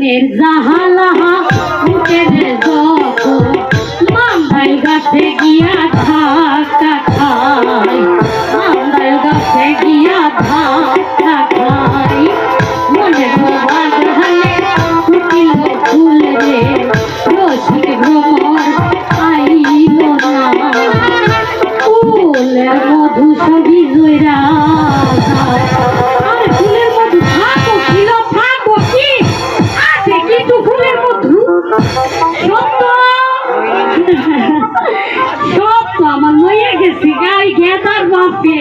মনের জাহালাহা উঠে যত মান্দাইল গাছে গিয়া ধাক্কা খাই, মান্দাইল গাছে গিয়া ধাক্কা খাই। মনের বাগানে ফুটিল ফুল রে রসিক ভ্রমর আইল না, ফুলের মধু সবই জয়রা যায়। আর ফুলের মধু থাকো কিলো থাকো কি আছে কিন্তু ফুলের মধু সত্য সত্য আমার লইয়া গেছি গাই গেতার বাপকে।